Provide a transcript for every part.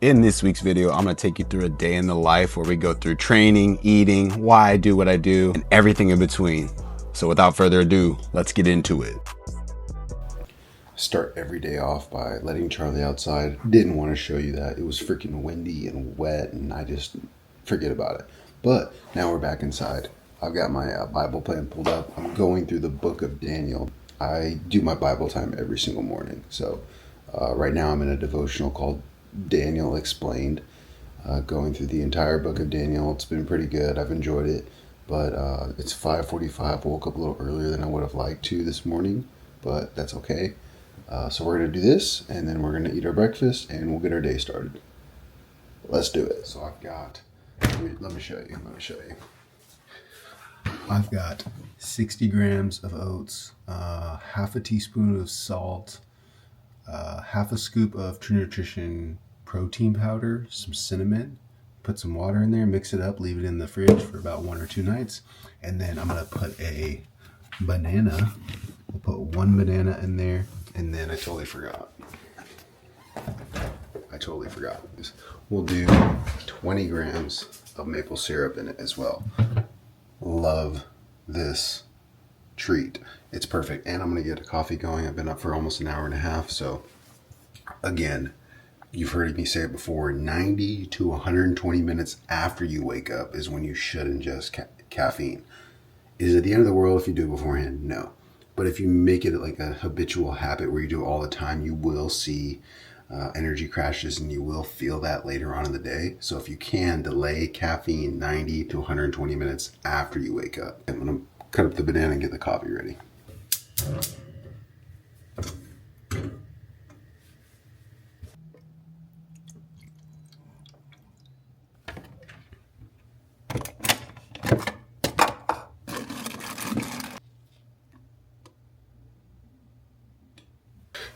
In this week's video, I'm gonna take you through a day in the life where we go through training, eating, why I do what I do, and everything in between. So without further ado, let's get into it. Start every day off by letting Charlie outside. Didn't want to show you that. It was freaking windy and wet, and I just forget about it. But now we're back inside. I've got my Bible plan pulled up. I'm going through the book of Daniel. I do my Bible time every single morning. So right now I'm in a devotional called Daniel Explained, going through the entire book of Daniel. It's been pretty good. I've enjoyed it. But it's 5:45. Woke up a little earlier than I would have liked to this morning, but that's okay. So we're going to do this, and then we're going to eat our breakfast, and we'll get our day started. Let's do it. So I've got, let me show you. I've got 60 grams of oats, half a teaspoon of salt, half a scoop of True Nutrition protein powder, some cinnamon, put some water in there, mix it up, leave it in the fridge for about 1 or 2 nights, and then I'm going to put a banana. We'll put 1 banana in there. And then I totally forgot. We'll do 20 grams of maple syrup in it as well. Love this treat. It's perfect. And I'm going to get a coffee going. I've been up for almost an hour and a half. So again, you've heard me say it before, 90 to 120 minutes after you wake up is when you should ingest caffeine. Is it the end of the world if you do it beforehand? No. But if you make it like a habitual habit where you do it all the time, you will see energy crashes, and you will feel that later on in the day. So if you can, delay caffeine 90 to 120 minutes after you wake up. I'm going to cut up the banana and get the coffee ready.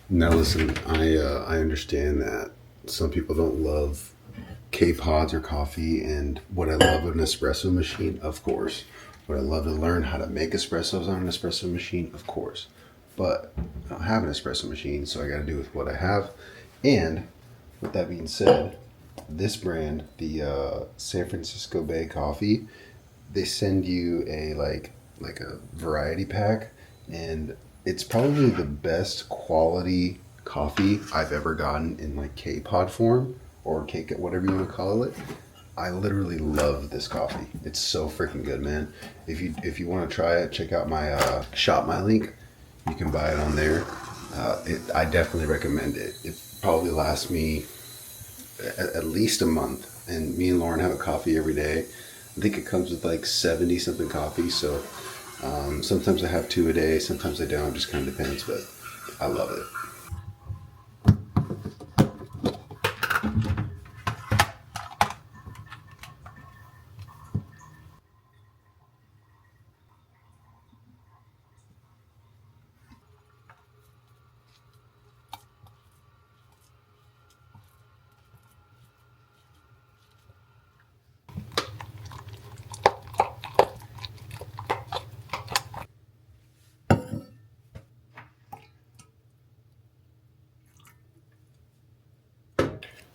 Now listen, I understand that some people don't love K-Pods or coffee, and what I love an espresso machine, of course. Would I love to learn how to make espressos on an espresso machine? Of course. But I don't have an espresso machine, so I got to do with what I have. And with that being said, this brand, the San Francisco Bay Coffee, they send you a like a variety pack, and it's probably the best quality coffee I've ever gotten in like K-Pod form or cake, whatever you want to call it. I literally love this coffee. It's so freaking good, man. If you want to try it, check out my shop my link. You can buy it on there. I definitely recommend it. It probably lasts me at least a month, and me and Lauren have a coffee every day. I think it comes with like 70 something coffee, so sometimes I have 2 a day, sometimes I don't, just kind of depends, but I love it.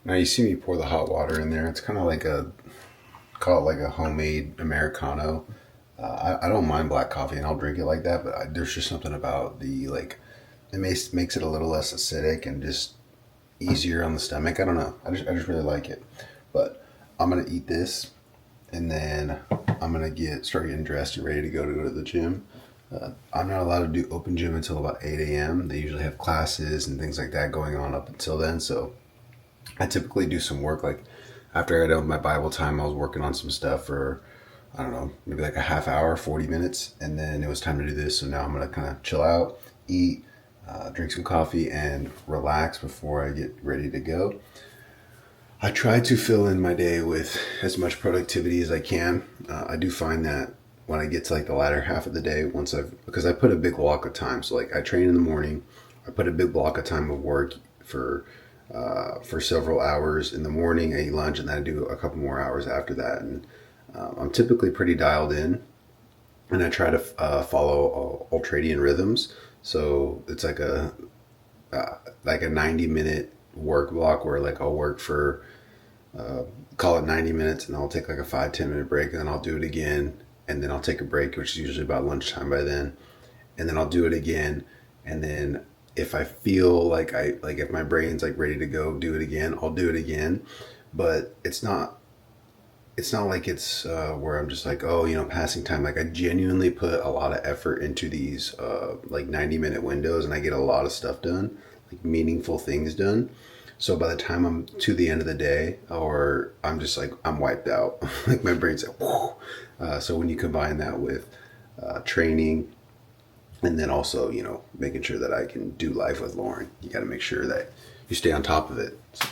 Now you see me pour the hot water in there. It's kind of like call it like a homemade Americano. I don't mind black coffee, and I'll drink it like that, but there's just something about it makes it a little less acidic and just easier on the stomach. I don't know. I just really like it. But I'm going to eat this, and then I'm going to start getting dressed and ready to go to the gym. I'm not allowed to do open gym until about 8 a.m. They usually have classes and things like that going on up until then, so I typically do some work. Like after I got done with my Bible time, I was working on some stuff for, I don't know, maybe like a half hour, 40 minutes. And then it was time to do this. So now I'm going to kind of chill out, eat, drink some coffee, and relax before I get ready to go. I try to fill in my day with as much productivity as I can. I do find that when I get to like the latter half of the day, because I put a big block of time. So like I train in the morning, I put a big block of time of work for several hours in the morning. I eat lunch, and then I do a couple more hours after that. And I'm typically pretty dialed in, and I try to follow ultradian rhythms. So it's like a 90-minute work block where like I'll work for call it 90 minutes, and then I'll take like a 5-10 minute break, and then I'll do it again, and then I'll take a break, which is usually about lunchtime by then, and then I'll do it again, and then if I feel like if my brain's like ready to go do it again, I'll do it again. But it's not like it's where I'm just like, oh, passing time. Like I genuinely put a lot of effort into these like 90-minute windows, and I get a lot of stuff done, like meaningful things done. So by the time I'm to the end of the day, or I'm just like, I'm wiped out. Like my brain's like, whoo. So when you combine that with training, and then also, making sure that I can do life with Lauren, you got to make sure that you stay on top of it. So,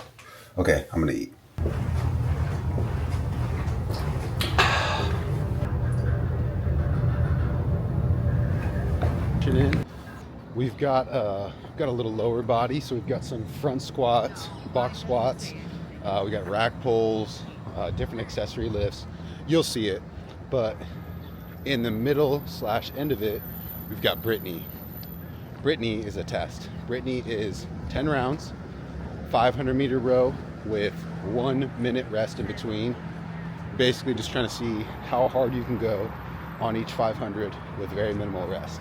okay, I'm going to eat. In. We've got a little lower body, so we've got some front squats, box squats, we got rack pulls, different accessory lifts. You'll see it, but in the middle / end of it, we've got Brittany. Brittany is a test. Brittany is 10 rounds, 500-meter row with 1 minute rest in between. Basically just trying to see how hard you can go on each 500 with very minimal rest.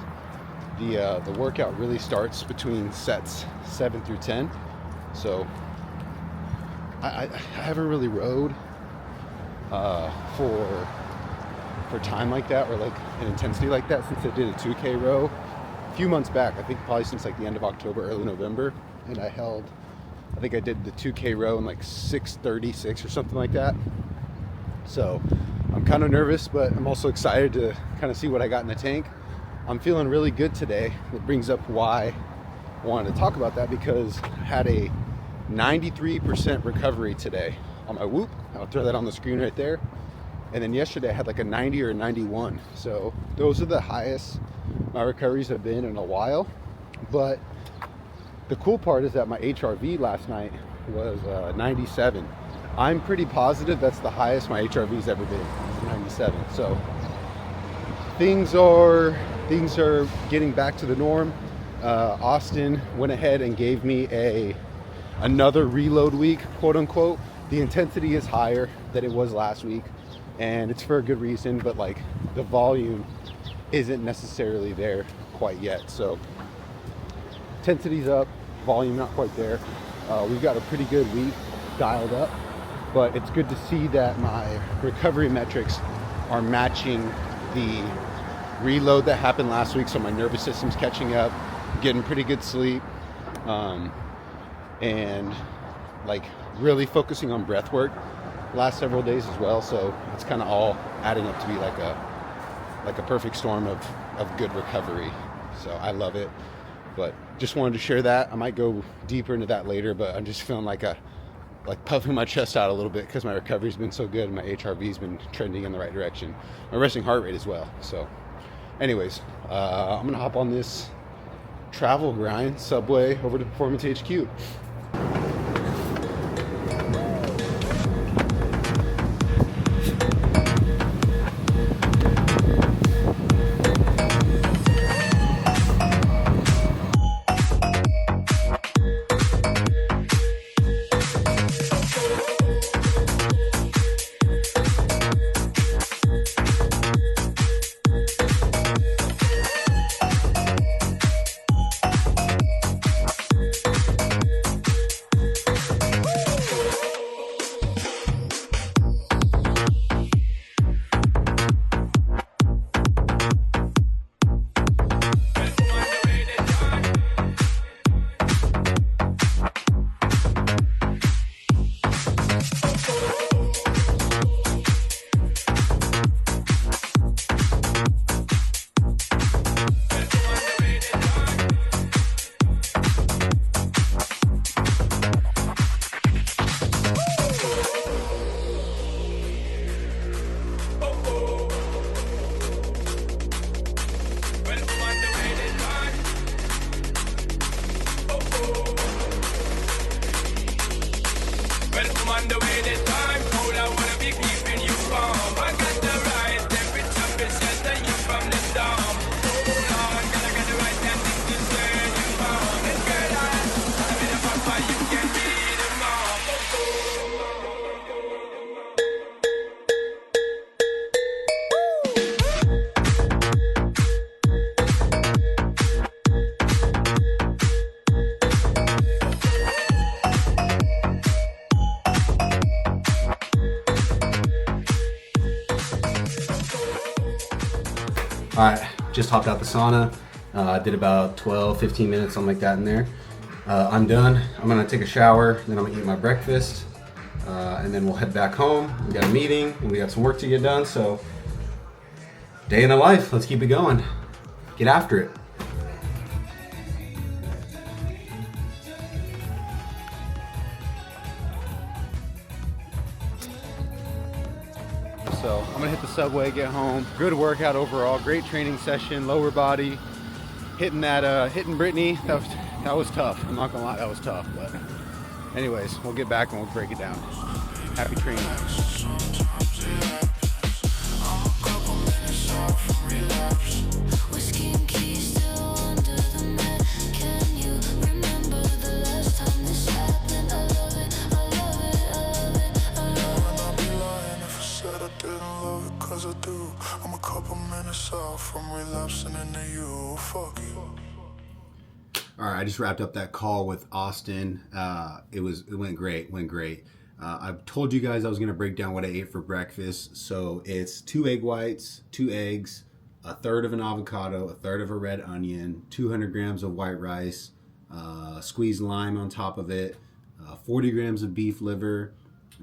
The workout really starts between sets 7 through 10. So I haven't really rode for time like that, or like an intensity like that, since I did a 2K row a few months back. I think probably since like the end of October, early November. And I think I did the 2K row in like 6:36 or something like that. So I'm kind of nervous, but I'm also excited to kind of see what I got in the tank. I'm feeling really good today. That brings up why I wanted to talk about that, because I had a 93% recovery today on my whoop. I'll throw that on the screen right there. And then yesterday I had like a 90 or a 91. So those are the highest my recoveries have been in a while. But the cool part is that my HRV last night was 97. I'm pretty positive that's the highest my HRV's ever been, 97. So things are getting back to the norm. Austin went ahead and gave me another reload week, quote unquote. The intensity is higher than it was last week, and it's for a good reason, but like the volume isn't necessarily there quite yet. So intensity's up, volume not quite there. We've got a pretty good week dialed up, but it's good to see that my recovery metrics are matching the reload that happened last week. So my nervous system's catching up, getting pretty good sleep, and like really focusing on breath work the last several days as well. So it's kind of all adding up to be like a perfect storm of good recovery. So I love it, but just wanted to share that. I might go deeper into that later, but I'm just feeling like puffing my chest out a little bit because my recovery's been so good and my HRV's been trending in the right direction. My resting heart rate as well. So anyways, I'm gonna hop on this travel grind, Subway over to Performance HQ. All right, just hopped out the sauna. Did about 12, 15 minutes, something like that in there. I'm done. I'm gonna take a shower, then I'm gonna eat my breakfast, and then we'll head back home. We got a meeting, and we got some work to get done, so day in the life, let's keep it going. Get after it. So I'm gonna hit the subway, get home. Good workout overall, great training session, lower body. Hitting Brittany, that was tough. I'm not gonna lie, that was tough. But anyways, we'll get back and we'll break it down. Happy training. I'm a couple minutes off from relapsing into you. Fuck you. All right, I just wrapped up that call with Austin. It went great. I've told you guys I was gonna break down what I ate for breakfast. So it's 2 egg whites, 2 eggs, a third of an avocado, a third of a red onion, 200 grams of white rice, squeezed lime on top of it, 40 grams of beef liver,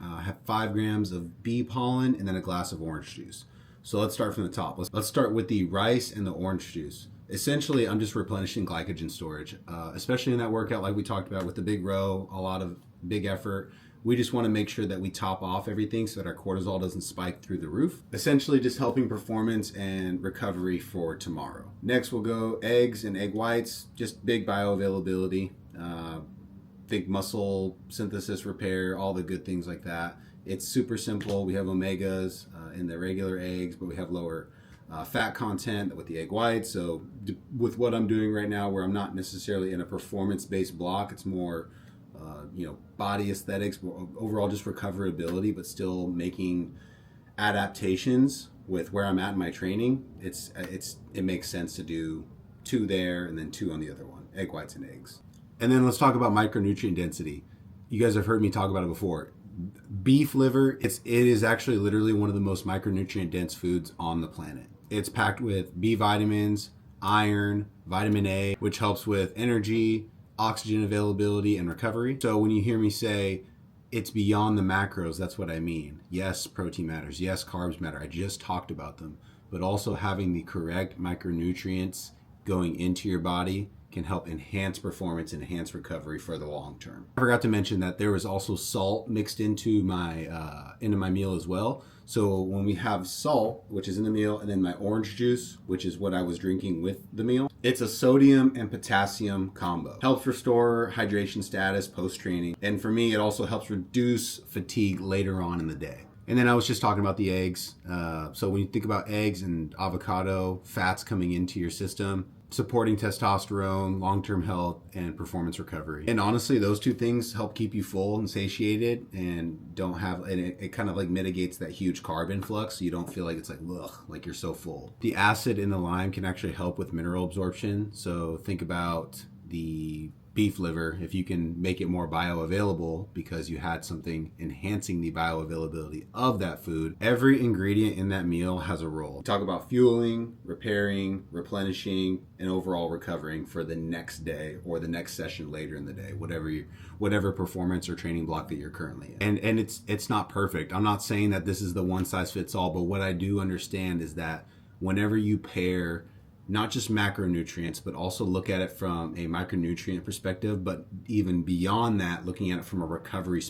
have 5 grams of bee pollen, and then a glass of orange juice. So let's start from the top. Let's start with the rice and the orange juice. Essentially, I'm just replenishing glycogen storage, especially in that workout like we talked about with the big row, a lot of big effort. We just want to make sure that we top off everything so that our cortisol doesn't spike through the roof. Essentially just helping performance and recovery for tomorrow. Next we'll go eggs and egg whites, just big bioavailability. Think muscle synthesis repair, all the good things like that. It's super simple. We have omegas in the regular eggs, but we have lower fat content with the egg whites. So with what I'm doing right now, where I'm not necessarily in a performance-based block, it's more body aesthetics, overall just recoverability, but still making adaptations with where I'm at in my training. It makes sense to do 2 there and then 2 on the other one, egg whites and eggs. And then let's talk about micronutrient density. You guys have heard me talk about it before. Beef liver, it is actually literally one of the most micronutrient dense foods on the planet. It's packed with B vitamins, iron, vitamin A, which helps with energy, oxygen availability, and recovery. So when you hear me say it's beyond the macros, that's what I mean. Yes, protein matters. Yes, carbs matter. I just talked about them. But also having the correct micronutrients going into your body can help enhance performance and enhance recovery for the long term. I forgot to mention that there was also salt mixed into my meal as well. So when we have salt, which is in the meal, and then my orange juice, which is what I was drinking with the meal, it's a sodium and potassium combo. Helps restore hydration status post-training. And for me, it also helps reduce fatigue later on in the day. And then I was just talking about the eggs. So when you think about eggs and avocado, fats coming into your system, supporting testosterone, long-term health, and performance recovery. And honestly, those 2 things help keep you full and satiated and don't have, and it kind of like mitigates that huge carb influx. So you don't feel like it's like, ugh, like you're so full. The acid in the lime can actually help with mineral absorption. So think about the beef liver, if you can make it more bioavailable because you had something enhancing the bioavailability of that food. Every ingredient in that meal has a role. We talk about fueling, repairing, replenishing, and overall recovering for the next day or the next session later in the day, whatever performance or training block that you're currently in. And it's not perfect. I'm not saying that this is the one size fits all, but what I do understand is that whenever you pair not just macronutrients, but also look at it from a micronutrient perspective, but even beyond that, looking at it from a recovery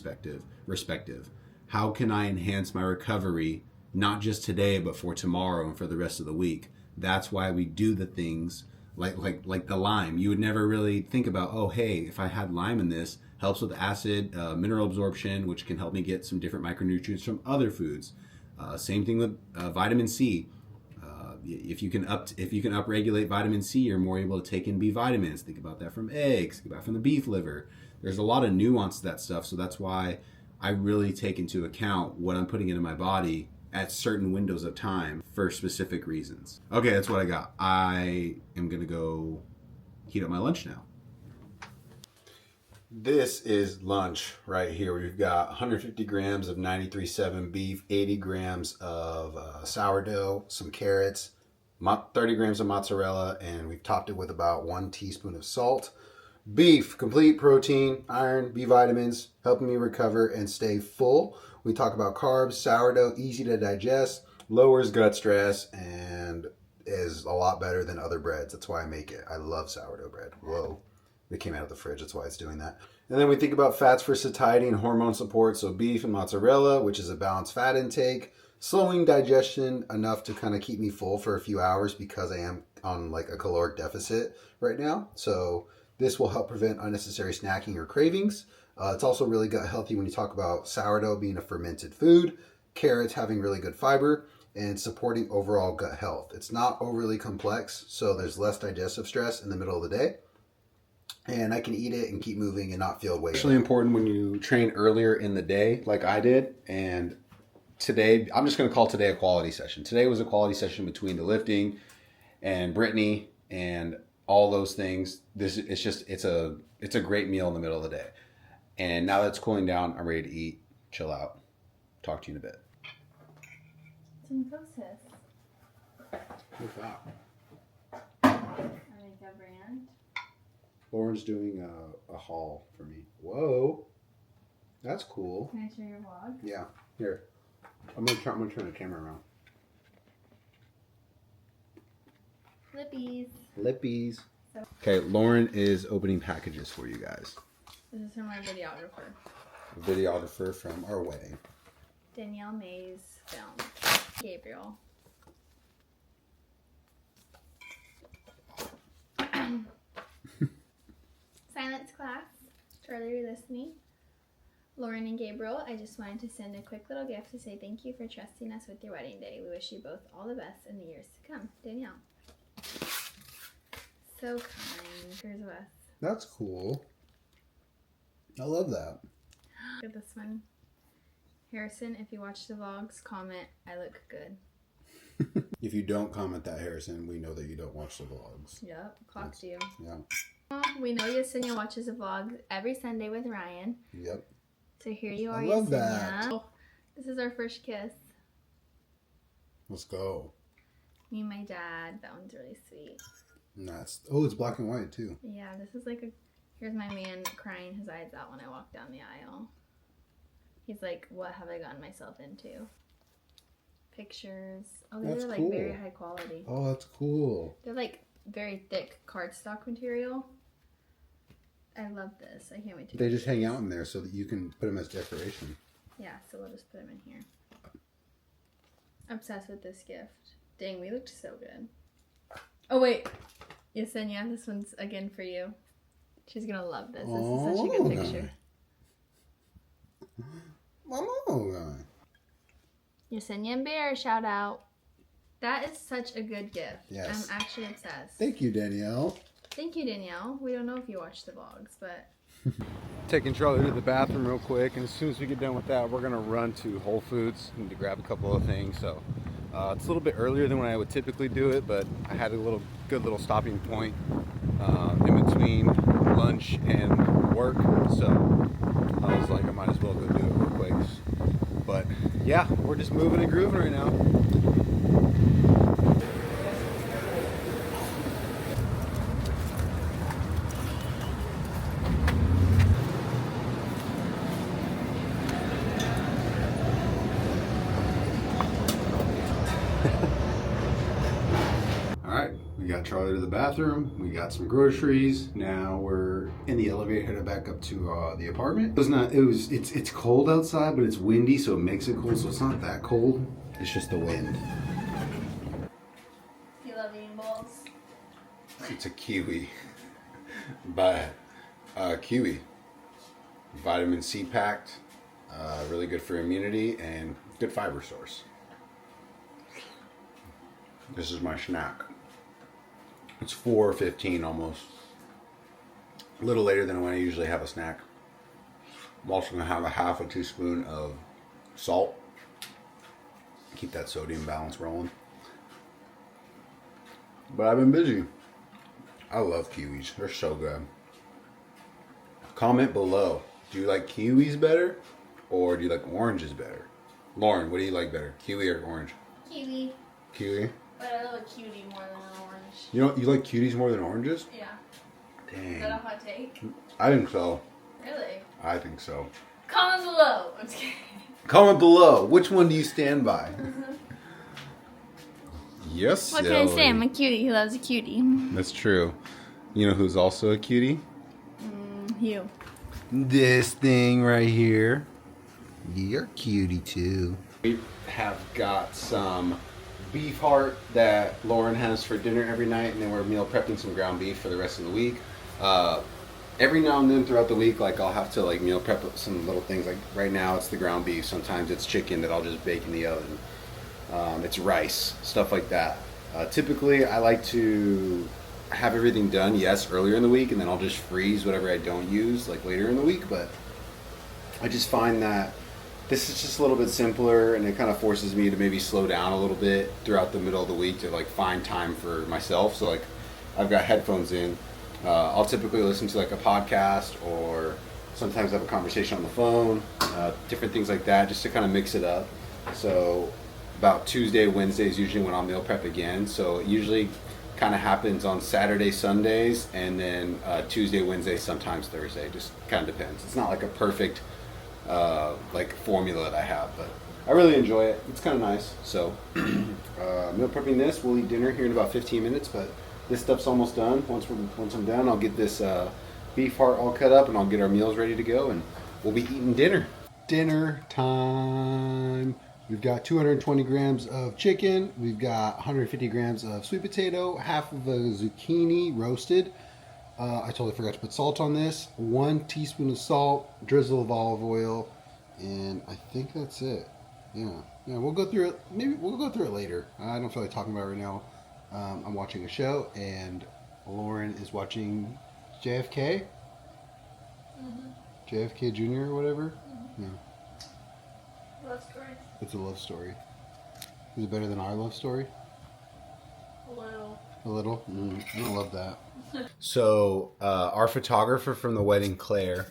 perspective. How can I enhance my recovery, not just today, but for tomorrow and for the rest of the week? That's why we do the things like the lime. You would never really think about, oh, hey, if I had lime in this, helps with acid, mineral absorption, which can help me get some different micronutrients from other foods. Same thing with vitamin C. If you can upregulate vitamin C, you're more able to take in B vitamins. Think about that from eggs, think about from the beef liver. There's a lot of nuance to that stuff, so that's why I really take into account what I'm putting into my body at certain windows of time for specific reasons. Okay, that's what I got. I am gonna go heat up my lunch now. This is lunch right here. We've got 150 grams of 93.7 beef, 80 grams of sourdough, some carrots, 30 grams of mozzarella, and we've topped it with about 1 teaspoon of salt. Beef, complete protein, iron, B vitamins, helping me recover and stay full. We talk about carbs, sourdough, easy to digest, lowers gut stress, and is a lot better than other breads. That's why I make it. I love sourdough bread. Whoa. It came out of the fridge. That's why it's doing that. And then we think about fats for satiety and hormone support. So beef and mozzarella, which is a balanced fat intake, slowing digestion enough to kind of keep me full for a few hours because I am on like a caloric deficit right now. So this will help prevent unnecessary snacking or cravings. It's also really gut healthy when you talk about sourdough being a fermented food, carrots having really good fiber, and supporting overall gut health. It's not overly complex, so there's less digestive stress in the middle of the day. And I can eat it and keep moving and not feel weight. It's really important when you train earlier in the day, like I did. And today, I'm just going to call today a quality session. Today was a quality session between the lifting and Brittany and all those things. It's a great meal in the middle of the day. And now that it's cooling down, I'm ready to eat, chill out. Talk to you in a bit. Some process. What's that? I make a brand. Lauren's doing a haul for me. Whoa, that's cool. Can I show your vlog? Yeah, here. I'm gonna turn the camera around. Lippies. Lippies. Okay, Lauren is opening packages for you guys. This is from my videographer. A videographer from our wedding. Danielle May's film. Gabriel. Silence class. Charlie, you're listening. Lauren and Gabriel, I just wanted to send a quick little gift to say thank you for trusting us with your wedding day. We wish you both all the best in the years to come. Danielle. So kind. Here's us. That's cool. I love that. Look at this one. Harrison, if you watch the vlogs, comment, I look good. If you don't comment that, Harrison, we know that you don't watch the vlogs. Yep, clocked you. Yeah. We know Yesenia watches a vlog every Sunday with Ryan. Yep. So here you are, I love Yesenia. that. Oh, this is our first kiss. Let's go. Me and my dad. That one's really sweet. Nice. Oh, it's black and white too. Yeah, this is like a... Here's my man crying his eyes out when I walk down the aisle. He's like, what have I gotten myself into? Pictures. Oh, these That's are like cool. very high quality. Oh, that's cool. They're like very thick cardstock material. I love this. I can't wait to... They just hang out in there so that you can put them as decoration. Yeah, so we'll just put them in here. Obsessed with this gift. Dang, we looked so good. Oh, wait. Yesenia, this one's again for you. She's gonna love this. This is such a good picture. Mama. Yesenia and Bear, shout out. That is such a good gift. Yes. I'm actually obsessed. Thank you, Danielle. Thank you, Danielle. We don't know if you watch the vlogs, but... Taking Charlie to the bathroom real quick, and as soon as we get done with that, we're gonna run to Whole Foods and to grab a couple of things. So it's a little bit earlier than when I would typically do it, but I had a good little stopping point in between lunch and work, so I was like, I might as well go do it real quick. But yeah, we're just moving and grooving right now. We got Charlie to the bathroom. We got some groceries. Now we're in the elevator headed back up to the apartment. It's cold outside, but it's windy, so it makes it cold. So it's not that cold. It's just the wind. You love eating balls? It's a kiwi. But kiwi, vitamin C packed, really good for immunity and good fiber source. This is my snack. It's 4:15 almost. A little later than when I usually have a snack. I'm also gonna have a half a teaspoon of salt. Keep that sodium balance rolling. But I've been busy. I love kiwis. They're so good. Comment below. Do you like kiwis better or do you like oranges better? Lauren, what do you like better? Kiwi or orange? Kiwi. Kiwi? But I love a cutie more than an orange. You like cuties more than oranges? Yeah. Dang. Is that a hot take? I think so. Really? I think so. Comment below. I'm just kidding. Comment below. Which one do you stand by? Yes. What can I say? I'm a cutie who loves a cutie. That's true. You know who's also a cutie? You. This thing right here. You're cutie too. We have got some beef heart that Lauren has for dinner every night, and then we're meal prepping some ground beef for the rest of the week. Every now and then throughout the week, like I'll have to like meal prep some little things. Like right now, it's the ground beef. Sometimes it's chicken that I'll just bake in the oven. It's rice, stuff like that. Typically, I like to have everything done, yes, earlier in the week, and then I'll just freeze whatever I don't use like later in the week. But I just find that this is just a little bit simpler, and it kind of forces me to maybe slow down a little bit throughout the middle of the week to like find time for myself. So like I've got headphones in. I'll typically listen to like a podcast, or sometimes have a conversation on the phone, different things like that, just to kind of mix it up. So about Tuesday, Wednesday is usually when I'll meal prep again. So it usually kind of happens on Saturday, Sundays, and then Tuesday, Wednesday, sometimes Thursday. Just kind of depends. It's not like a perfect like formula that I have, but I really enjoy it. It's kind of nice. So meal prepping this. We'll eat dinner here in about 15 minutes, but this stuff's almost done. Once I'm done, I'll get this beef heart all cut up, and I'll get our meals ready to go, and we'll be eating dinner. Dinner time. We've got 220 grams of chicken. We've got 150 grams of sweet potato, half of a zucchini roasted. I totally forgot to put salt on this. 1 teaspoon of salt, drizzle of olive oil, and I think that's it. Yeah, we'll go through it. Maybe we'll go through it later. I don't feel like talking about it right now. I'm watching a show, and Lauren is watching JFK. JFK Jr. or whatever. Yeah. Love story. It's a love story. Is it better than our love story? A little. A little? I don't love that. So, our photographer from the wedding, Claire,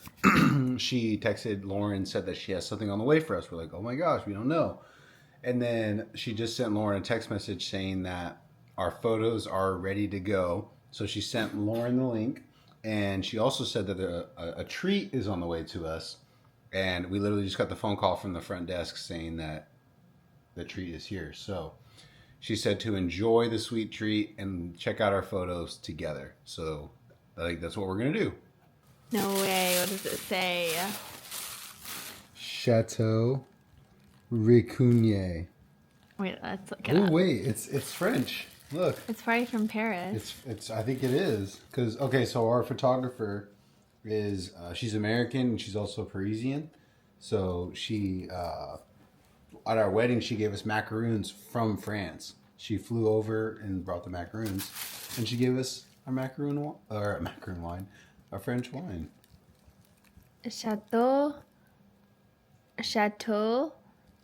she texted Lauren, said that she has something on the way for us. We're like, oh my gosh, we don't know. And then she just sent Lauren a text message saying that our photos are ready to go. So she sent Lauren the link. And she also said that a treat is on the way to us. And we literally just got the phone call from the front desk saying that the treat is here. So she said to enjoy the sweet treat and check out our photos together. So I think that's what we're going to do. No way. What does it say? Chateau Ricugnier. Wait, let's look it up. Oh, wait. It's French. Look. It's probably from Paris. It's. I think it is. Because, okay, so our photographer is, she's American and she's also Parisian. So she, at our wedding, she gave us macaroons from France. She flew over and brought the macaroons, and she gave us our French wine. Chateau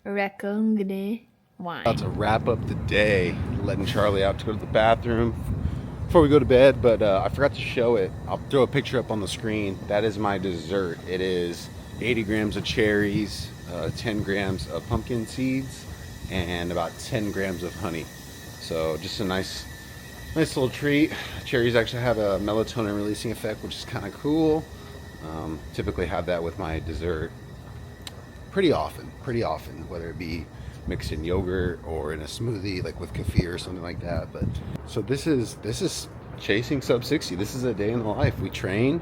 Recongre wine. About to wrap up the day, letting Charlie out to go to the bathroom before we go to bed, but I forgot to show it. I'll throw a picture up on the screen. That is my dessert. It is 80 grams of cherries, 10 grams of pumpkin seeds, and about 10 grams of honey. So just a nice little treat. Cherries actually have a melatonin releasing effect, which is kind of cool. Typically have that with my dessert pretty often, whether it be mixed in yogurt or in a smoothie, like with kefir or something like that. But so this is chasing sub 60. This is a day in the life. We train,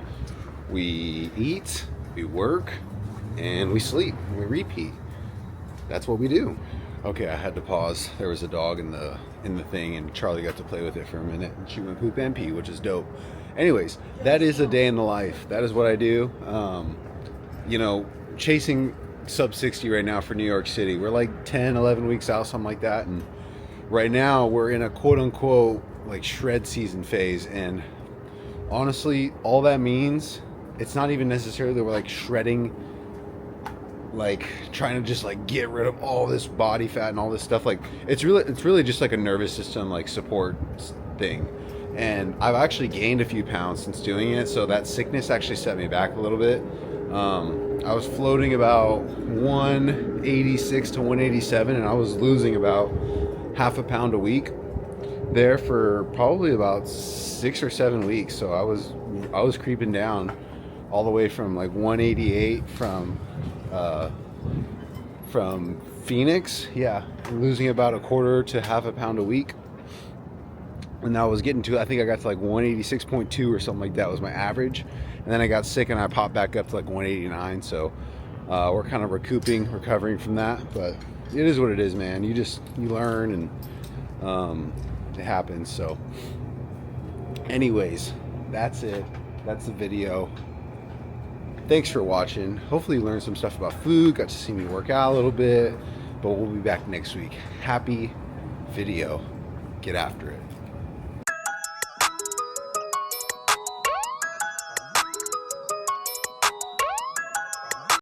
we eat, we work, and we sleep. We repeat. That's what we do. Okay, I had to pause. There was a dog in the thing, and Charlie got to play with it for a minute, and she went poop and pee, which is dope. Anyways, that is a day in the life. That is what I do. Chasing sub 60 right now for New York City. We're like 10, 11 weeks out, something like that. And right now we're in a quote unquote like shred season phase. And honestly, all that means, it's not even necessarily that we're like shredding, like trying to just like get rid of all this body fat and all this stuff. Like it's really just like a nervous system like support thing. And I've actually gained a few pounds since doing it. So that sickness actually set me back a little bit. I was floating about 186 to 187, and I was losing about half a pound a week. there for probably about 6 or 7 weeks. So I was creeping down all the way from like 188 from Phoenix. Yeah, losing about a quarter to half a pound a week. And I was getting to, I think I got to like 186.2 or something like that was my average. And then I got sick and I popped back up to like 189. So we're kind of recovering from that. But it is what it is, man. You learn, and it happens. So anyways, that's it. That's the video. Thanks for watching. Hopefully you learned some stuff about food, got to see me work out a little bit. But we'll be back next week. Happy video. Get after it.